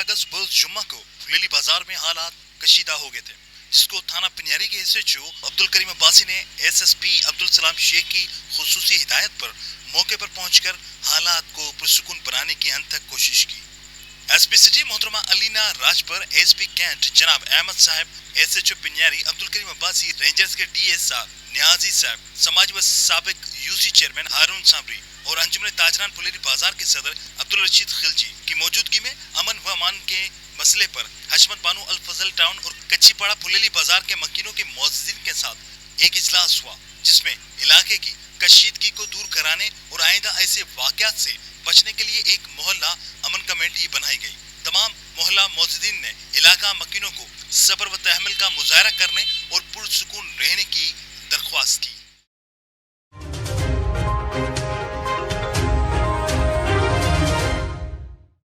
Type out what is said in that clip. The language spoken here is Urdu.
اگست برز جمعہ کو پھلیلی بازار میں حالات کشیدہ ہو گئے تھے، جس کو تھانہ پنیاری کے ایس ایچ او عبد الکریم عباسی نے ایس ایس پی عبدالسلام شیخ کی خصوصی ہدایت پر موقع پر پہنچ کر حالات کو پرسکون بنانے کی انت تک کوشش کی۔ ایس پی سٹی محترمہ علینا راج پر ایس پی کینٹ جناب احمد صاحب، ایس ایچ او پنیاری عبد الکریم عباسی، رینجرز کے D S R Niazi sahib, سماجی و سابق U C chairman Haroon Sabri اور انجمن تاجران پھلیلی بازار کے صدر عبدالرشید خلجی کی موجودگی میں امن و امان کے مسئلے پر حشمت بانو الفضل ٹاؤن اور کچی پاڑا پھلیلی بازار کے مکینوں کے معززین کے ساتھ ایک اجلاس ہوا، جس میں علاقے کی کشیدگی کو دور کرانے اور آئندہ ایسے واقعات سے بچنے کے لیے ایک محلہ امن کمیٹی بنائی گئی۔ تمام محلہ معززین نے علاقہ مکینوں کو صبر و تحمل کا مظاہرہ کرنے اور پرسکون رہنے کی درخواست کی۔